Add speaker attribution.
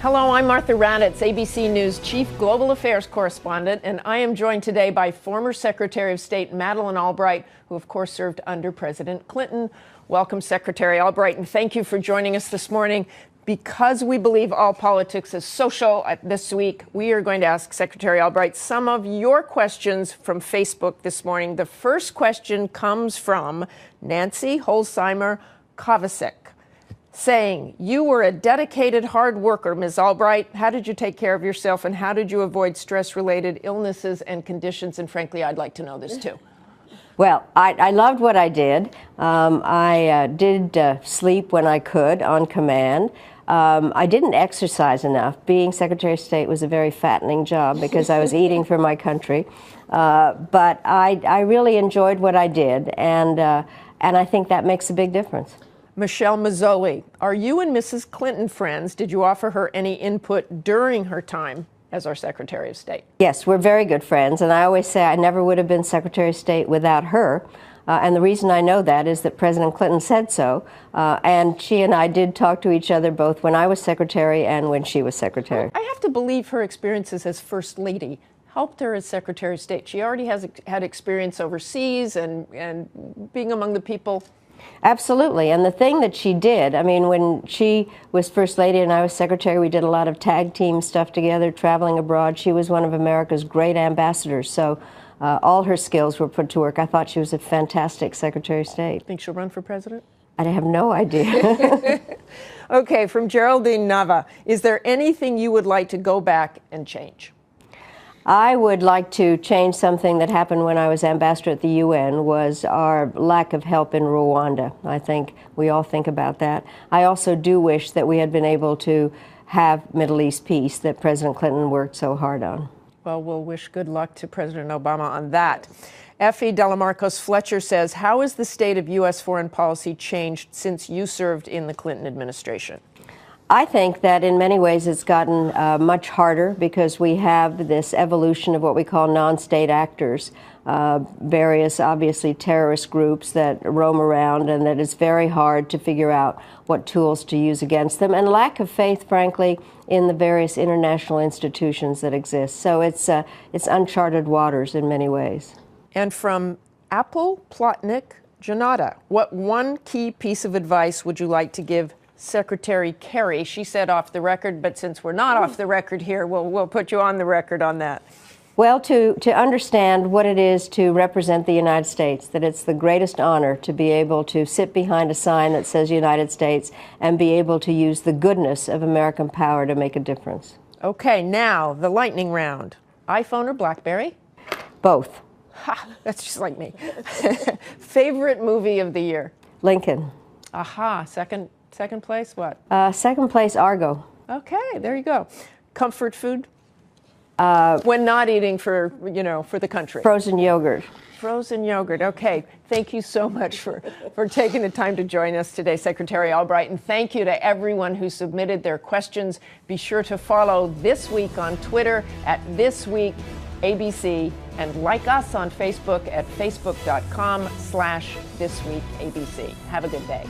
Speaker 1: Hello, I'm Martha Raddatz, ABC News Chief Global Affairs Correspondent, and I am joined today by former Secretary of State Madeleine Albright, who of course served under President Clinton. Welcome, Secretary Albright, and thank you for joining us this morning. Because we believe all politics is social, this week we are going to ask Secretary Albright some of your questions from Facebook this morning. The first question comes from Nancy Holzheimer Kovacic, saying, "You were a dedicated hard worker, Ms. Albright. How did you take care of yourself, and how did you avoid stress-related illnesses and conditions?" And frankly, I'd like to know this too.
Speaker 2: Well, I loved what I did. I did sleep when I could on command. I didn't exercise enough. Being Secretary of State was a very fattening job because I was eating for my country. But I really enjoyed what I did, and I think that makes a big difference.
Speaker 1: Michelle Mazzoli, are you and Mrs. Clinton friends? Did you offer her any input during her time as our Secretary of State?
Speaker 2: Yes, we're very good friends, and I always say I never would have been Secretary of State without her. And the reason I know that is that President Clinton said so, and she and I did talk to each other both when I was Secretary and when she was Secretary.
Speaker 1: I have to believe her experiences as First Lady helped her as Secretary of State. She already has had experience overseas and being among the people.
Speaker 2: Absolutely. And the thing that she did, I mean, when she was First Lady and I was Secretary, we did a lot of tag team stuff together, traveling abroad. She was one of America's great ambassadors. So all her skills were put to work. I thought she was a fantastic Secretary of State.
Speaker 1: Think she'll run for president?
Speaker 2: I have no idea.
Speaker 1: Okay, from Geraldine Nava, is there anything you would like to go back and change?
Speaker 2: I would like to change something that happened when I was ambassador at the UN, was our lack of help in Rwanda. I think we all think about that. I also do wish that we had been able to have Middle East peace that President Clinton worked so hard on.
Speaker 1: Well, we'll wish good luck to President Obama on that. Effie Delamarcos Fletcher says, how has the state of U.S. foreign policy changed since you served in the Clinton administration?
Speaker 2: I think that in many ways it's gotten much harder because we have this evolution of what we call non-state actors, various obviously terrorist groups that roam around, and that it's very hard to figure out what tools to use against them, and lack of faith, frankly, in the various international institutions that exist. So it's uncharted waters in many ways.
Speaker 1: And from Apple Plotnik Janata, what one key piece of advice would you like to give Secretary Kerry? She said off the record, but since we're not off the record here, we'll put you on the record on that.
Speaker 2: Well, to understand what it is to represent the United States, that it's the greatest honor to be able to sit behind a sign that says United States and be able to use the goodness of American power to make a difference.
Speaker 1: Okay, now the lightning round. iPhone or BlackBerry?
Speaker 2: Both.
Speaker 1: Ha, that's just like me. Favorite movie of the year?
Speaker 2: Lincoln.
Speaker 1: Aha, second place, what?
Speaker 2: Second place, Argo.
Speaker 1: Okay, there you go. Comfort food? When not eating for the country.
Speaker 2: Frozen yogurt.
Speaker 1: Frozen yogurt. Okay. Thank you so much for taking the time to join us today, Secretary Albright. And thank you to everyone who submitted their questions. Be sure to follow This Week on Twitter at ThisWeekABC and like us on Facebook at facebook.com/ThisWeekABC. Have a good day.